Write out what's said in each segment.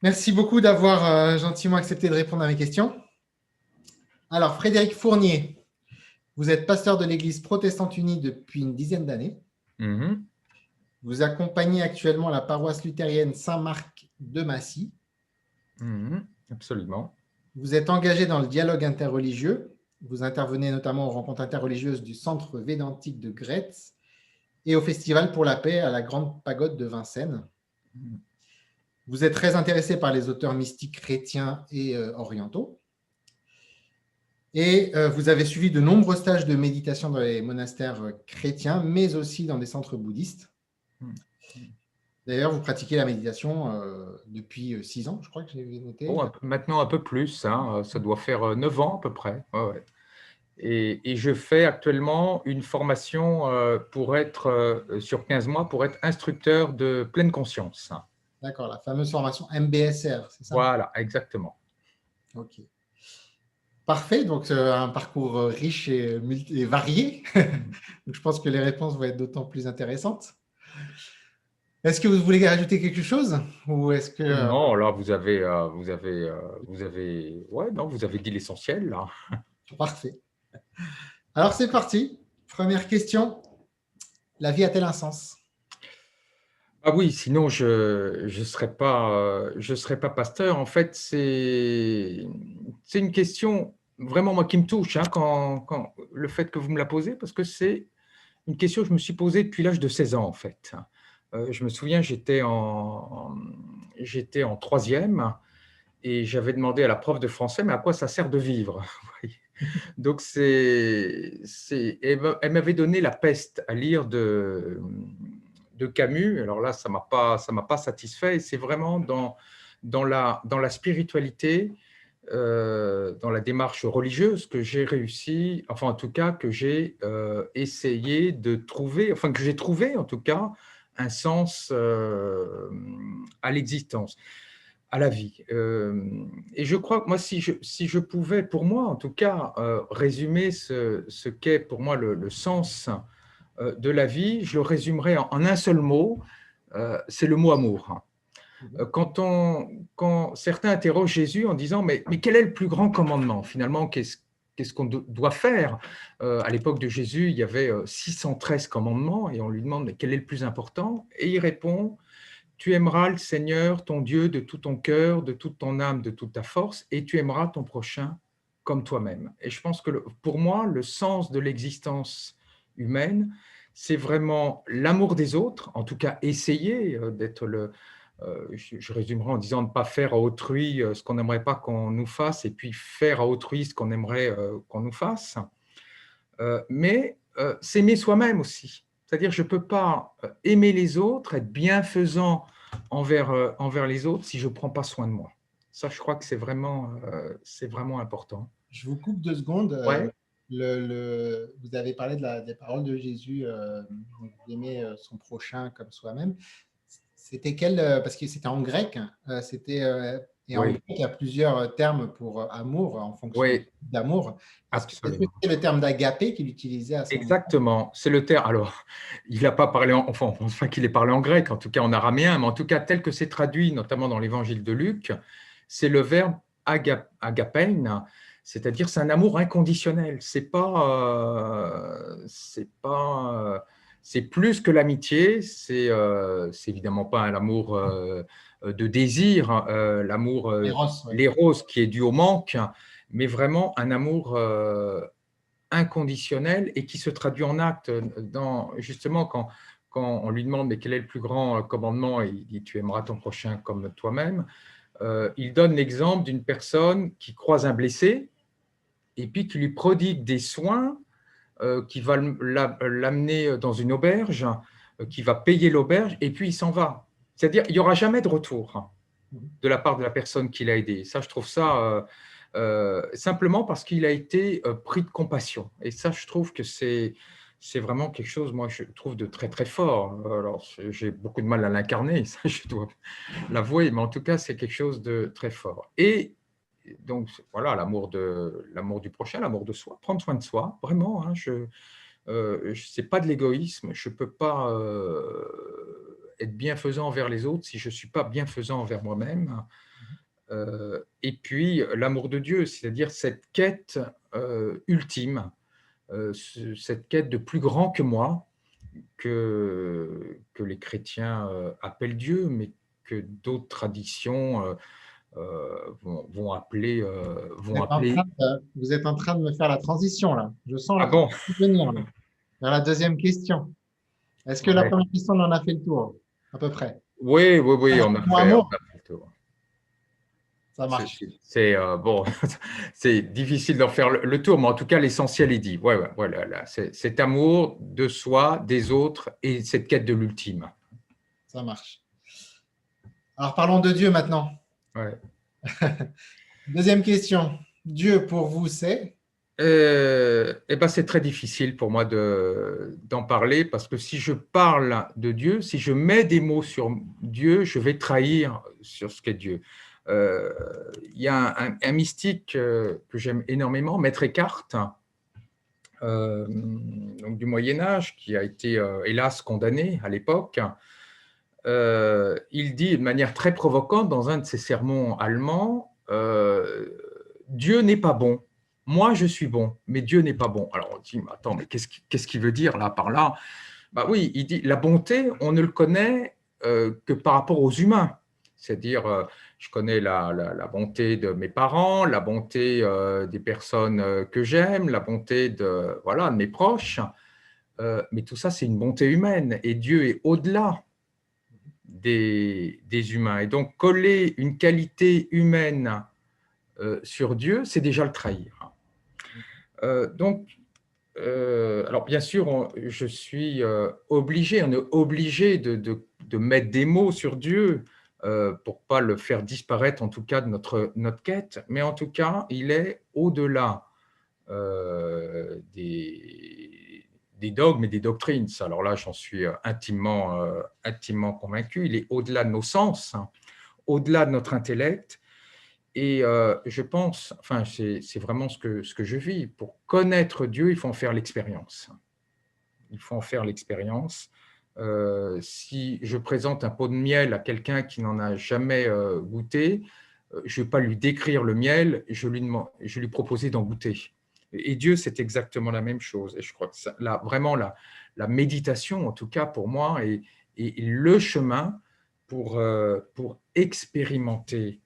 Merci beaucoup d'avoir gentiment accepté de répondre à mes questions. Alors, Frédéric Fournier, vous êtes pasteur de l'Église protestante unie depuis une dizaine d'années. Mhm, Vous accompagnez actuellement la paroisse luthérienne Saint-Marc de Massy. absolument. Vous êtes engagé dans le dialogue interreligieux. Vous intervenez notamment aux rencontres interreligieuses du Centre Védantique de Gretz et au Festival pour la paix à la Grande Pagode de Vincennes. Mhm. Vous êtes très intéressé par les auteurs mystiques chrétiens et orientaux. Et vous avez suivi de nombreux stages de méditation dans les monastères chrétiens, mais aussi dans des centres bouddhistes. D'ailleurs, vous pratiquez la méditation depuis 6 ans, je crois que j'ai noté. Bon, maintenant un peu plus, hein, ça doit faire 9 ans à peu près. Ouais, ouais. Et je fais actuellement une formation pour être, sur 15 mois, pour être instructeur de pleine conscience. D'accord, la fameuse formation MBSR, c'est ça? Voilà, exactement. Ok. Parfait, donc un parcours riche et varié. Mhm. Donc, je pense que les réponses vont être d'autant plus intéressantes. Est-ce que vous voulez rajouter quelque chose? Ou est-ce que... Non, là, ouais, non, vous avez dit l'essentiel, là. Parfait. Alors, c'est parti. Première question. La vie a-t-elle un sens? Ah oui, sinon je serais pas pasteur. En fait, c'est une question vraiment moi qui me touche hein, quand le fait que vous me la posez parce que c'est une question que je me suis posée depuis l'âge de 16 ans en fait. Je me souviens, j'étais en troisième et j'avais demandé à la prof de français, mais à quoi ça sert de vivre? Vous voyez. Donc elle m'avait donné La Peste à lire de Camus. Alors là, ça m'a pas satisfait. Et c'est vraiment dans la spiritualité, dans la démarche religieuse que j'ai réussi, enfin en tout cas que j'ai essayé de trouver, enfin que j'ai trouvé en tout cas un sens à l'existence, à la vie. Et je crois que moi, si je pouvais, pour moi en tout cas, résumer ce qu'est pour moi le sens de la vie, je le résumerai en un seul mot, c'est le mot amour. Quand certains interrogent Jésus en disant mais quel est le plus grand commandement finalement, qu'est-ce qu'on doit faire? À l'époque de Jésus, il y avait 613 commandements et on lui demande mais quel est le plus important? Et il répond, tu aimeras le Seigneur, ton Dieu, de tout ton cœur, de toute ton âme, de toute ta force, et tu aimeras ton prochain comme toi-même. Et je pense que pour moi, le sens de l'existence humaine, c'est vraiment l'amour des autres, en tout cas essayer d'être je résumerai en disant ne pas faire à autrui ce qu'on n'aimerait pas qu'on nous fasse, et puis faire à autrui ce qu'on aimerait qu'on nous fasse. Mais s'aimer soi-même aussi. C'est-à-dire, je ne peux pas aimer les autres, être bienfaisant envers les autres si je ne prends pas soin de moi. Ça, je crois que c'est vraiment important. Je vous coupe 2 secondes. Ouais, Vous avez parlé des paroles de Jésus, d'aimer son prochain comme soi-même. C'était quel, parce que c'était en grec, hein, et en grec, oui, il y a plusieurs termes pour amour en fonction du oui, type d'amour. Est-ce que absolument. c'est le terme d'agapé qu'il utilisait à ce moment-là? Exactement, c'est le terme. Alors, il n'a pas parlé, enfin, on pense pas qu'il ait parlé en grec, en tout cas en araméen, mais en tout cas tel que c'est traduit, notamment dans l'évangile de Luc, c'est le verbe agapein, c'est-à-dire c'est un amour inconditionnel. C'est plus que l'amitié. C'est évidemment pas un amour de désir, l'amour, Eros, oui. l'éros qui est dû au manque, mais vraiment un amour inconditionnel et qui se traduit en acte justement quand on lui demande mais quel est le plus grand commandement, et il dit tu aimeras ton prochain comme toi-même. Il donne l'exemple d'une personne qui croise un blessé et puis qui lui prodigue des soins, qui va l'amener dans une auberge, qui va payer l'auberge et puis il s'en va. C'est-à-dire il n'y aura jamais de retour de la part de la personne qui l'a aidé. Ça, je trouve ça simplement parce qu'il a été pris de compassion. Et ça, je trouve que c'est vraiment quelque chose, moi, je trouve de très, très fort. Alors, j'ai beaucoup de mal à l'incarner, ça, je dois l'avouer, mais en tout cas, c'est quelque chose de très fort. Et donc, voilà, l'amour du prochain, l'amour de soi, prendre soin de soi, vraiment, hein, c'est pas de l'égoïsme. Je peux pas être bienfaisant envers les autres si je ne suis pas bienfaisant envers moi-même. Et puis, l'amour de Dieu, c'est-à-dire cette quête ultime, cette quête de plus grand que moi, que les chrétiens appellent Dieu, mais que d'autres traditions vont appeler… Vous êtes en train de me faire la transition, là. Je sens la Ah bon? transition venir, là, vers la deuxième question. Est-ce que la Ouais. première question, on en a fait le tour, à peu près? Oui, oui, oui, on a Mon fait amour, le tour. ça marche. Bon, c'est difficile d'en faire le tour, mais en tout cas, l'essentiel est dit. Ouais, ouais, voilà, là, cet amour de soi, des autres et cette quête de l'ultime. Ça marche. Alors, parlons de Dieu maintenant. Ouais. Deuxième question. Dieu, pour vous, c'est? Eh ben, c'est très difficile pour moi d'en parler parce que si je parle de Dieu, si je mets des mots sur Dieu, je vais trahir sur ce qu'est Dieu. Euh, Il y a un mystique que j'aime énormément, Maître Eckhart, donc du Moyen Âge, qui a été hélas condamné à l'époque. Il dit de manière très provocante dans un de ses sermons allemands, Dieu n'est pas bon. Moi, je suis bon, mais Dieu n'est pas bon. Alors on dit, mais attends, mais qu'est-ce qu'il veut dire là par là? Bah oui, il dit, la bonté, on ne le connaît que par rapport aux humains. C'est-à-dire, je connais la bonté de mes parents, la bonté des personnes que j'aime, la bonté voilà, de mes proches. Mais tout ça, c'est une bonté humaine. Et Dieu est au-delà des humains. Et donc, coller une qualité humaine sur Dieu, c'est déjà le trahir. Alors bien sûr, je suis obligé, on est obligé de mettre des mots sur Dieu pour pas le faire disparaître, en tout cas, de notre quête, mais en tout cas, il est au-delà des dogmes et des doctrines. Alors là, j'en suis intimement convaincu. Il est au-delà de nos sens, hein, au-delà de notre intellect. Et je pense, enfin, c'est vraiment ce que je vis. Pour connaître Dieu, il faut en faire l'expérience. Il faut en faire l'expérience. Si je présente un pot de miel à quelqu'un qui n'en a jamais goûté, je ne vais pas lui décrire le miel, je vais lui proposer d'en goûter. Et Dieu, c'est exactement la même chose. Et je crois que ça, là, vraiment, la méditation, en tout cas pour moi, est le chemin pour expérimenter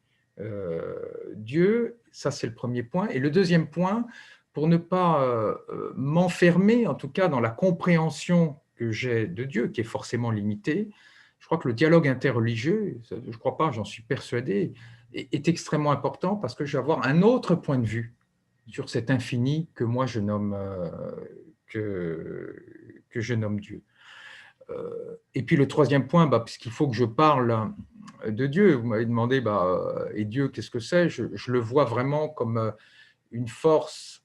Dieu. Ça, c'est le premier point. Et le deuxième point, pour ne pas m'enfermer, en tout cas, dans la compréhension que j'ai de Dieu, qui est forcément limitée, je crois que le dialogue interreligieux, je ne crois pas, j'en suis persuadé, est extrêmement important parce que je vais avoir un autre point de vue sur cet infini que moi je nomme, que je nomme Dieu. Et puis le troisième point, puisqu'il faut que je parle de Dieu, vous m'avez demandé, et Dieu, qu'est-ce que c'est? Je le vois vraiment comme une force,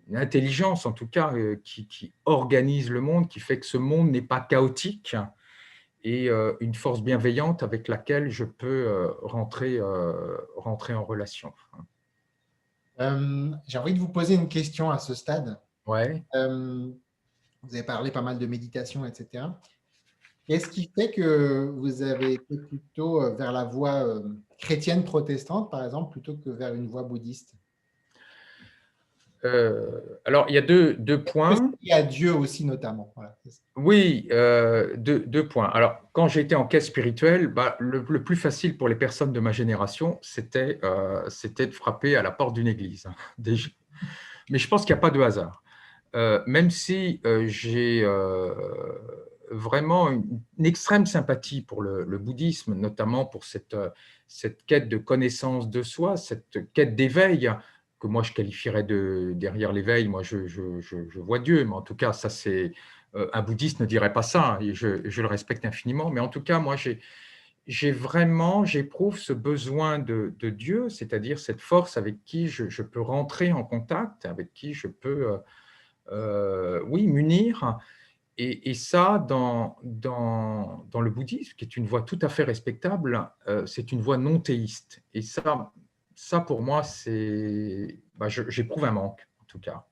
une intelligence en tout cas, qui organise le monde, qui fait que ce monde n'est pas chaotique, et une force bienveillante avec laquelle je peux rentrer en relation. J'ai envie de vous poser une question à ce stade. Ouais. Vous avez parlé pas mal de méditation, etc. Qu'est-ce qui fait que vous avez été plutôt vers la voie chrétienne protestante, par exemple, plutôt que vers une voie bouddhiste? Alors, il y a deux points. Il y a Dieu aussi, notamment. Voilà. Oui, deux points. Alors, quand j'étais en quête spirituelle, le plus facile pour les personnes de ma génération, c'était de frapper à la porte d'une église, hein, déjà. Mais je pense qu'il n'y a pas de hasard. Même si j'ai vraiment une extrême sympathie pour le bouddhisme, notamment pour cette quête de connaissance de soi, cette quête d'éveil, que moi je qualifierais derrière l'éveil, moi je vois Dieu, mais en tout cas, ça c'est un bouddhiste ne dirait pas ça, et je le respecte infiniment, mais en tout cas, moi j'éprouve ce besoin de Dieu, c'est-à-dire cette force avec qui je peux rentrer en contact, avec qui je peux oui, m'unir. Et ça, dans le bouddhisme, qui est une voie tout à fait respectable, c'est une voie non théiste. Et ça pour moi, j'éprouve un manque, en tout cas.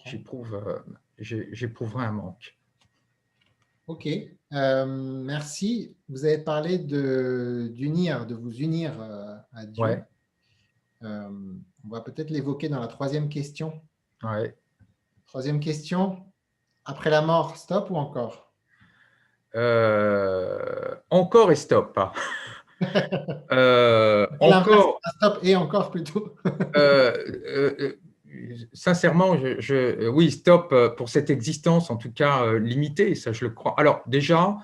J'éprouverai un manque. Ok, merci. Vous avez parlé de vous unir à Dieu. Ouais, On va peut-être l'évoquer dans la troisième question. ouais. Troisième question, après la mort, stop ou encore? Encore et stop. L'inverse, Encore, stop et encore plutôt. euh, sincèrement, oui, stop pour cette existence, en tout cas limitée, ça je le crois. Alors déjà,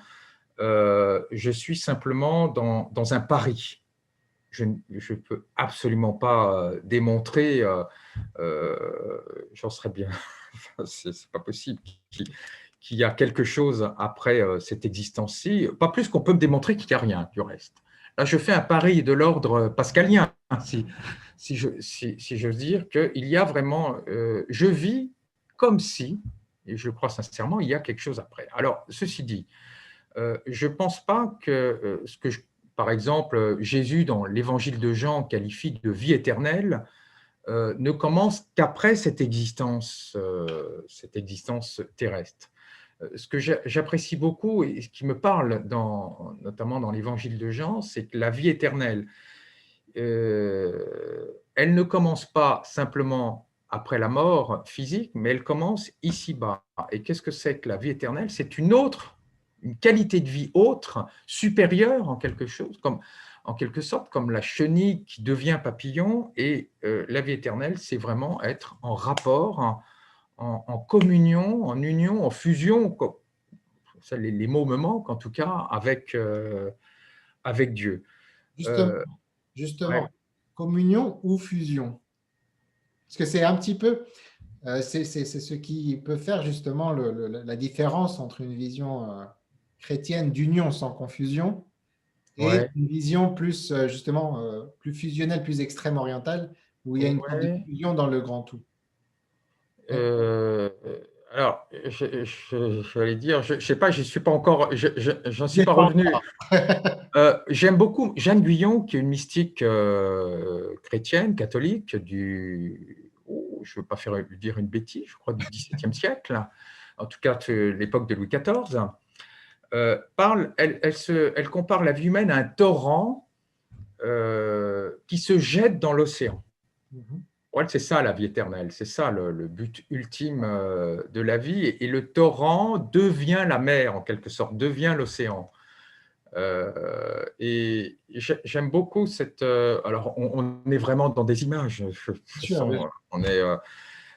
je suis simplement dans un pari. Je ne peux absolument pas démontrer, j'en serais bien, c'est pas possible, qu'il y a quelque chose après cette existence-ci, pas plus qu'on peut me démontrer qu'il n'y a rien du reste. Là, je fais un pari de l'ordre pascalien, si j'ose dire, qu'il y a vraiment, je vis comme si, et je crois sincèrement, il y a quelque chose après. Alors, ceci dit, je ne pense pas que par exemple, Jésus, dans l'évangile de Jean, qualifie de vie éternelle, ne commence qu'après cette existence terrestre. Ce que j'apprécie beaucoup et ce qui me parle, notamment dans l'évangile de Jean, c'est que la vie éternelle, elle ne commence pas simplement après la mort physique, mais elle commence ici-bas. Et qu'est-ce que c'est que la vie éternelle? C'est une qualité de vie autre, supérieure en quelque sorte, comme la chenille qui devient papillon. Et la vie éternelle, c'est vraiment être en rapport, en communion, en union, en fusion, ça, les mots me manquent en tout cas, avec Dieu. Justement, Euh, ouais, justement, communion ou fusion? Parce que c'est un petit peu, c'est ce qui peut faire justement la différence entre une vision chrétienne d'union sans confusion et ouais, une vision plus, justement, plus fusionnelle, plus extrême orientale, où il y a une sorte de ouais. fusion dans le grand tout. Ouais. Euh, alors, je vais dire, je ne sais pas, je suis pas encore, j'en suis pas revenu. J'aime beaucoup Jeanne Guyon, qui est une mystique chrétienne, catholique, je ne veux pas faire dire une bêtise, je crois du XVIIe siècle, en tout cas de l'époque de Louis XIV, elle compare la vie humaine à un torrent qui se jette dans l'océan. Mhm. Pour elle, c'est ça la vie éternelle, c'est ça le but ultime de la vie, et le torrent devient la mer, en quelque sorte, devient l'océan. Et j'aime beaucoup cette. Alors, on est vraiment dans des images. De toute Sûr, bien façon, on est.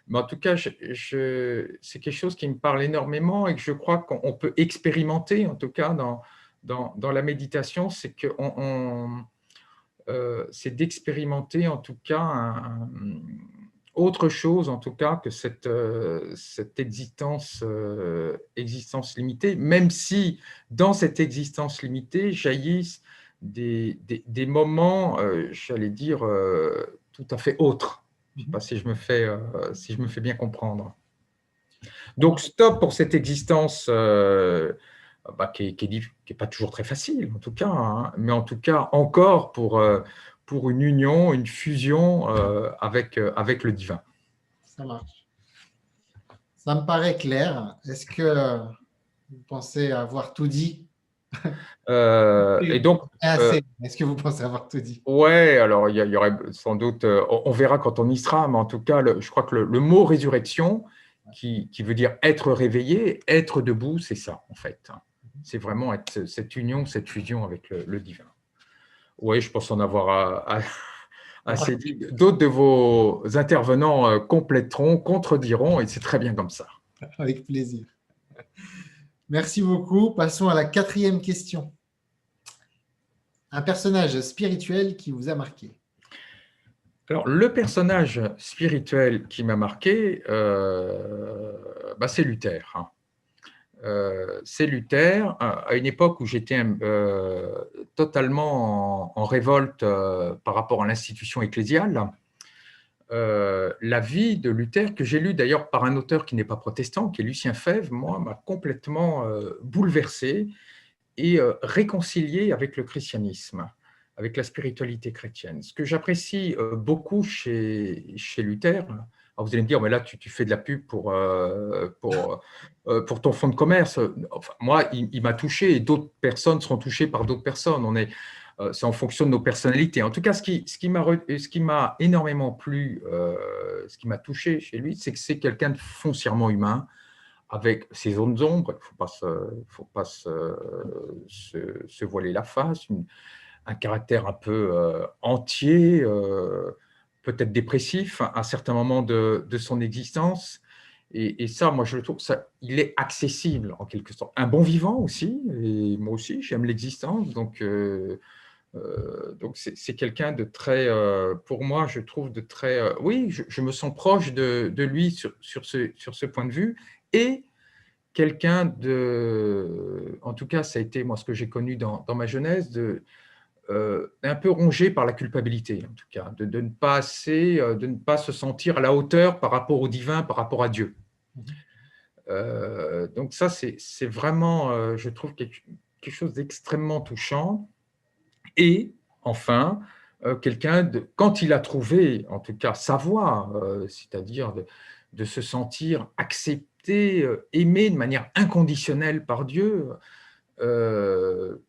Mais en tout cas, c'est quelque chose qui me parle énormément et que je crois qu'on peut expérimenter, en tout cas dans la méditation, c'est d'expérimenter en tout cas autre chose, en tout cas, que cette existence limitée, même si dans cette existence limitée jaillissent des moments, j'allais dire, tout à fait autres. Je ne sais sûr. pas si je me fais bien comprendre. Ça Donc, marche. stop pour cette existence qui est pas toujours très facile, en tout cas, hein, mais en tout cas, encore pour une union, une fusion avec le divin. Ça marche. Ça me paraît clair. Est-ce que vous pensez avoir tout dit? Et donc, Assez. Est-ce que vous pensez avoir tout dit? ouais, alors il y aurait sans doute, on verra quand on y sera, mais en tout cas, je crois que le mot résurrection, qui veut dire être réveillé, être debout, c'est ça, en fait. C'est vraiment cette union, cette fusion avec le divin. Oui, je pense en avoir assez dit. D'autres de vos intervenants compléteront, contrediront, et c'est très bien comme ça. Avec plaisir. Merci beaucoup. Passons à la quatrième question. Un personnage spirituel qui vous a marqué. Alors, le personnage spirituel qui m'a marqué, c'est Luther. Hein. C'est Luther, à une époque où j'étais totalement en révolte par rapport à l'institution ecclésiale. La vie de Luther, que j'ai lu d'ailleurs par un auteur qui n'est pas protestant, qui est Lucien Febvre, moi, m'a complètement bouleversé et réconcilié avec le christianisme, avec la spiritualité chrétienne. Ce que j'apprécie beaucoup chez Luther, Alors vous allez me dire, mais là, tu fais de la pub pour ton fonds de commerce. Enfin, moi, il m'a touché et d'autres personnes seront touchées par d'autres personnes. C'est en fonction de nos personnalités. En tout cas, ce qui m'a énormément plu, ce qui m'a touché chez lui, c'est que c'est quelqu'un de foncièrement humain, avec ses zones d'ombre. Il ne faut pas se voiler la face. Un caractère un peu entier, peut-être dépressif à certains moments de son existence. Et ça, moi, je le trouve, il est accessible en quelque sorte. Un bon vivant aussi, et moi aussi, j'aime l'existence. Donc c'est quelqu'un de très, pour moi, je trouve de très, oui, je me sens proche de lui sur ce point de vue. Et quelqu'un en tout cas, ça a été moi ce que j'ai connu dans ma jeunesse, un peu rongé par la culpabilité, en tout cas, de ne pas de ne pas se sentir à la hauteur par rapport au divin, par rapport à Dieu. Donc ça, c'est vraiment, je trouve, quelque chose d'extrêmement touchant. Et enfin, quelqu'un, quand il a trouvé, en tout cas, sa voie, c'est-à-dire de se sentir accepté, aimé de manière inconditionnelle par Dieu,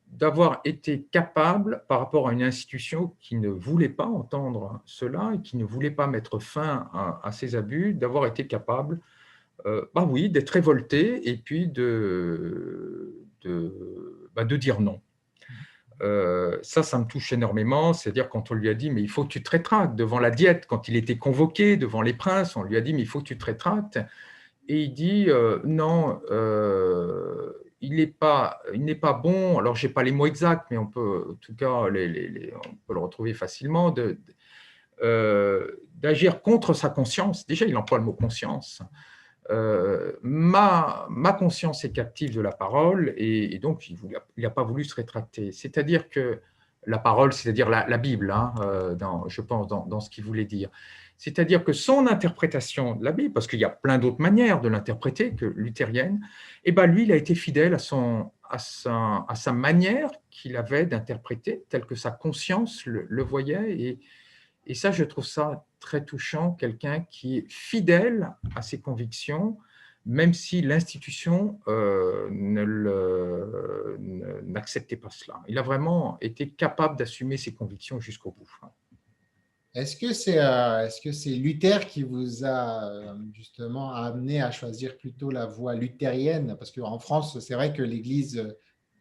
d'avoir été capable, par rapport à une institution qui ne voulait pas entendre cela et qui ne voulait pas mettre fin à ces abus, d'avoir été capable, bah oui, d'être révolté et puis de dire non. Ça me touche énormément. C'est-à-dire quand on lui a dit « mais il faut que tu te rétractes » devant la Diète, quand il était convoqué devant les princes, on lui a dit « mais il faut que tu te rétractes ». Et il dit non, il n'est pas bon, alors je n'ai pas les mots exacts, mais on peut, en tout cas, on peut le retrouver facilement, d'agir contre sa conscience. Déjà, il emploie le mot conscience. Ma conscience est captive de la parole, et donc il n'a pas voulu se rétracter. C'est-à-dire que la parole, c'est-à-dire la Bible, hein, je pense, dans ce qu'il voulait dire. C'est-à-dire que son interprétation de la Bible, parce qu'il y a plein d'autres manières de l'interpréter que luthérienne, eh ben lui, il a été fidèle à sa manière qu'il avait d'interpréter, telle que sa conscience le voyait. Et ça, je trouve ça très touchant, quelqu'un qui est fidèle à ses convictions, même si l'institution n'acceptait pas cela. Il a vraiment été capable d'assumer ses convictions jusqu'au bout. Est-ce que c'est Luther qui vous a justement amené à choisir plutôt la voie luthérienne? Parce qu'en France, c'est vrai que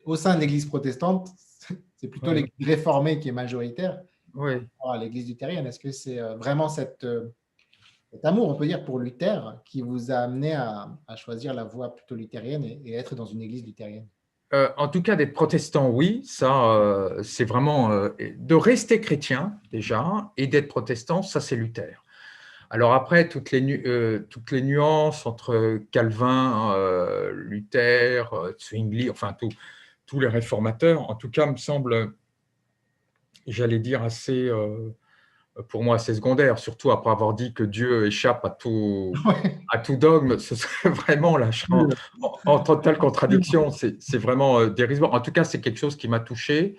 au sein de l'Église protestante, c'est plutôt l'Église réformée qui est majoritaire. Oui. L'Église luthérienne, est-ce que c'est vraiment cet amour, on peut dire, pour Luther qui vous a amené à choisir la voie plutôt luthérienne et être dans une Église luthérienne? En tout cas, d'être protestant, oui, ça, c'est vraiment de rester chrétien déjà, et d'être protestant, ça, c'est Luther. Alors après, toutes les nuances entre Calvin, Luther, Zwingli, enfin tous les réformateurs, en tout cas, me semblent, j'allais dire, assez, pour moi, assez secondaire, surtout après avoir dit que Dieu échappe à tout dogme. Ce serait vraiment là, en totale contradiction. C'est vraiment dérisoire. En tout cas, c'est quelque chose qui m'a touché.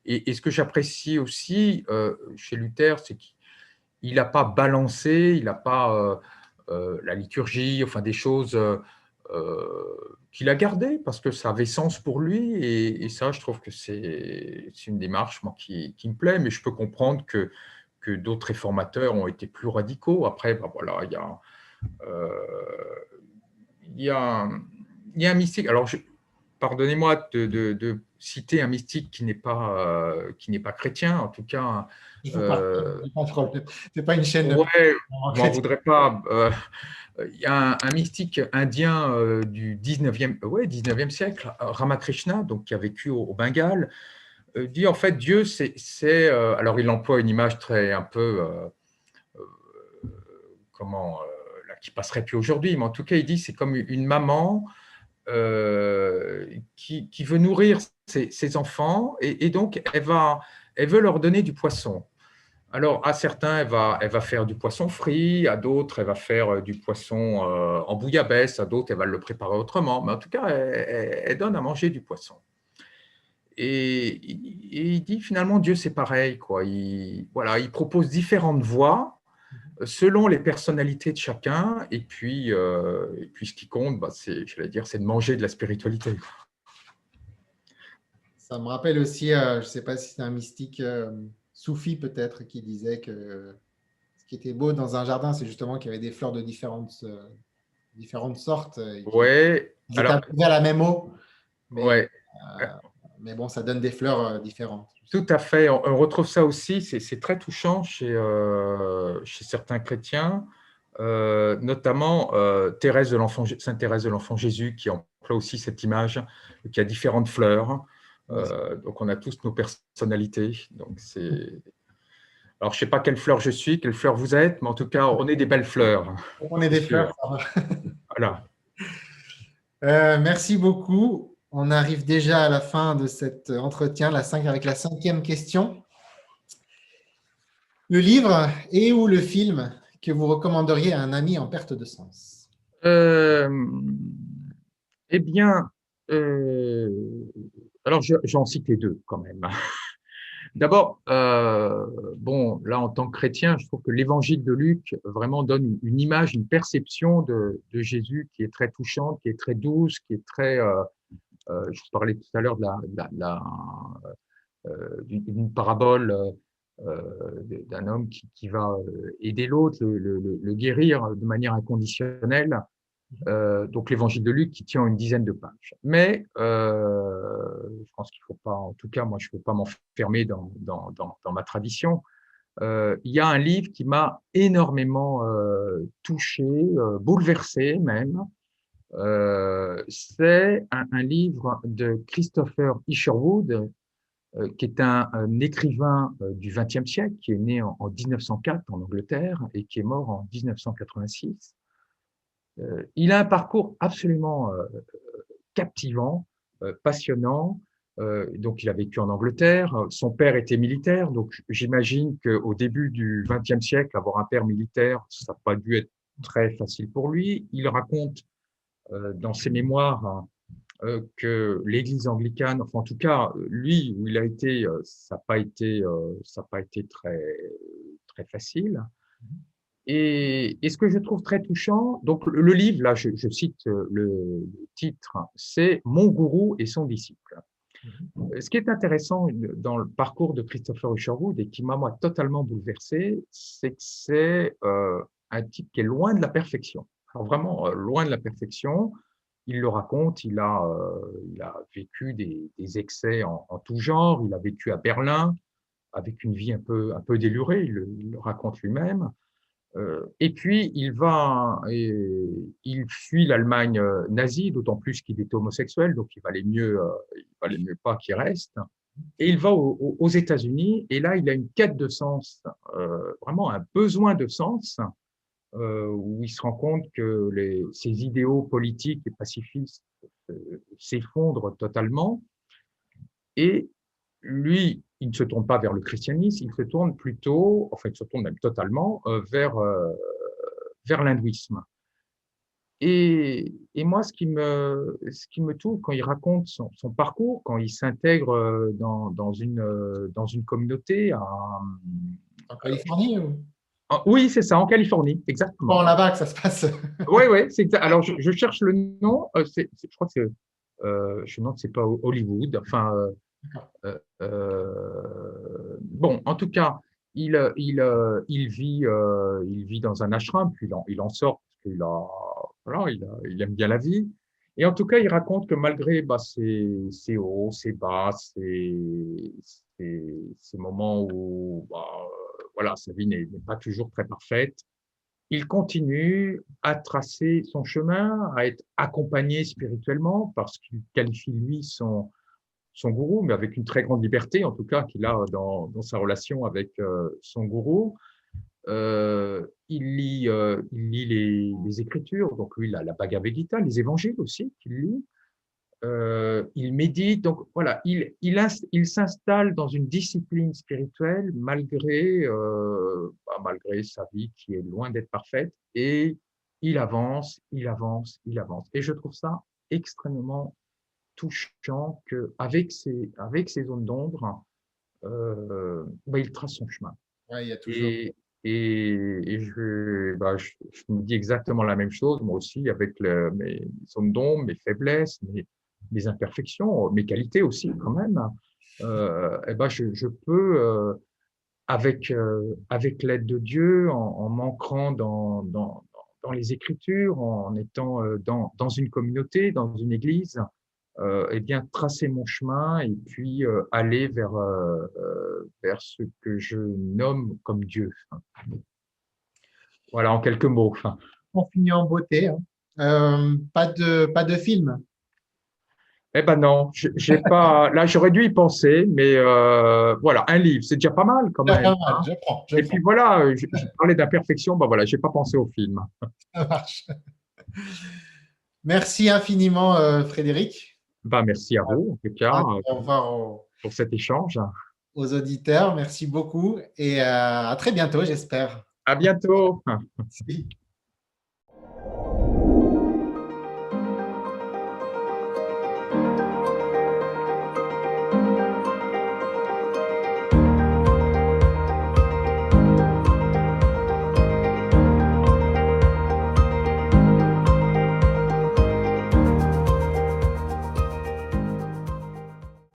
Et ce que j'apprécie aussi chez Luther, c'est qu'il n'a pas balancé, il n'a pas la liturgie, enfin des choses qu'il a gardées parce que ça avait sens pour lui. Et ça, je trouve que c'est une démarche moi, qui me plaît, mais je peux comprendre que d'autres réformateurs ont été plus radicaux. Après, ben voilà, il y a un mystique. Alors, pardonnez-moi de citer un mystique qui n'est pas chrétien, en tout cas. C'est pas une chaîne. Ouais, je m'en voudrais pas. Il y a un mystique indien du 19e siècle, Ramakrishna, donc, qui a vécu au Bengale, dit en fait Dieu, alors il emploie une image un peu qui passerait plus aujourd'hui, mais en tout cas il dit c'est comme une maman qui veut nourrir ses enfants et donc elle veut leur donner du poisson. Alors à certains elle va faire du poisson frit, à d'autres elle va faire du poisson en bouillabaisse, à d'autres elle va le préparer autrement, mais en tout cas elle donne à manger du poisson. Et il dit finalement Dieu c'est pareil, quoi. Il propose différentes voies, selon les personnalités de chacun. Et puis ce qui compte, c'est, j'allais dire, c'est de manger de la spiritualité. Ça me rappelle aussi, je ne sais pas si c'est un mystique soufi peut-être, qui disait que ce qui était beau dans un jardin, c'est justement qu'il y avait des fleurs de différentes sortes et qu'ils Ouais, étaient alors, arrosées à la même eau, mais, ouais, mais bon, ça donne des fleurs différentes. tout à fait. On retrouve ça aussi, c'est très touchant chez certains chrétiens, notamment Sainte Thérèse de l'Enfant Jésus, qui emploie aussi cette image, qui a différentes fleurs. Ouais, Donc, on a tous nos personnalités. Donc, alors, je ne sais pas quelle fleur je suis, quelle fleur vous êtes, mais en tout cas, on est des belles fleurs, on est c'est des fleurs, sûr. ça va. Voilà. Merci beaucoup. On arrive déjà à la fin de cet entretien, avec la 5e question. Le livre et ou le film que vous recommanderiez à un ami en perte de sens? Euh, eh bien, euh, alors j'en citais deux quand même. D'abord, bon, là, en tant que chrétien, je trouve que l'évangile de Luc vraiment donne une image, une perception de Jésus qui est très touchante, qui est très douce, qui est très. Je vous parlais tout à l'heure d'une parabole d'un homme qui va aider l'autre, le guérir de manière inconditionnelle. Donc l'évangile de Luc qui tient une dizaine de pages. Mais je pense qu'il ne faut pas, en tout cas, moi, je ne peux pas m'enfermer dans ma tradition. Il y a un livre qui m'a énormément touché, bouleversé même. C'est un livre de Christopher Isherwood, qui est un écrivain du XXe siècle, qui est né en 1904 en Angleterre et qui est mort en 1986. Il a un parcours absolument captivant, passionnant. Donc, il a vécu en Angleterre. Son père était militaire. Donc, j'imagine qu'au début du XXe siècle, avoir un père militaire, ça n'a pas dû être très facile pour lui. Il raconte dans ses mémoires que l'Église anglicane, enfin en tout cas, lui, où il a été, ça n'a pas été très facile. Et ce que je trouve très touchant, donc le livre, là, je cite le titre, c'est Mon gourou et son disciple. Ce qui est intéressant dans le parcours de Christopher Isherwood et qui m'a, moi, totalement bouleversé, c'est que c'est un type qui est loin de la perfection. Alors vraiment, loin de la perfection. Il le raconte, il a vécu des excès en tout genre, il a vécu à Berlin avec une vie un peu délurée, il le raconte lui-même. Et puis, il fuit l'Allemagne nazie, d'autant plus qu'il est homosexuel, donc il valait mieux pas qu'il reste. Et il va aux États-Unis, et là, il a une quête de sens, vraiment un besoin de sens, où il se rend compte que ses idéaux politiques et pacifistes s'effondrent totalement. Et lui, il ne se tourne pas vers le christianisme, il se tourne plutôt, enfin, il se tourne même totalement vers l'hindouisme. Et moi, ce qui me touche quand il raconte son parcours, quand il s'intègre dans une communauté, En Californie ou oui, c'est ça, en Californie, pas exactement. là-bas que ça se passe? Oui, oui, c'est exact. Alors, je cherche le nom, je crois que je me demande si c'est pas Hollywood, enfin, bon, en tout cas, il vit dans un ashram, puis il en sort parce voilà, il aime bien la vie. Et en tout cas, il raconte que malgré ses hauts, ses bas, ces moments où voilà, sa vie n'est pas toujours très parfaite, il continue à tracer son chemin, à être accompagné spirituellement parce qu'il qualifie, lui, son gourou, mais avec une très grande liberté, en tout cas, qu'il a dans sa relation avec son gourou. Il lit les Écritures, donc lui, la Bhagavad Gita, les évangiles aussi qu'il lit. Il médite, donc voilà, il s'installe dans une discipline spirituelle malgré sa vie qui est loin d'être parfaite, et il avance, il avance, il avance. Et je trouve ça extrêmement touchant qu'avec ces zones d'ombre, il trace son chemin. Ouais, il y a toujours Et Je me dis exactement la même chose, moi aussi, avec mes zones d'ombre, mes faiblesses, mes imperfections, mes qualités aussi quand même. Je peux, avec l'aide de Dieu, en m'ancrant dans les Écritures, en étant dans une communauté, dans une église, bien tracer mon chemin et puis aller vers ce que je nomme comme Dieu. Voilà, en quelques mots. On finit en beauté, hein. Pas de film. Eh ben non, j'ai pas. Là, j'aurais dû y penser, mais voilà, un livre, c'est déjà pas mal quand Pas même. mal, je prends, je Et puis prends. voilà, je parlais d'imperfection, ben voilà, j'ai pas pensé au film. Ça marche. Merci infiniment, Frédéric. Ben merci à vous, en tout cas, Au revoir pour cet échange. aux auditeurs. Merci beaucoup et à très bientôt, j'espère. À bientôt. Merci.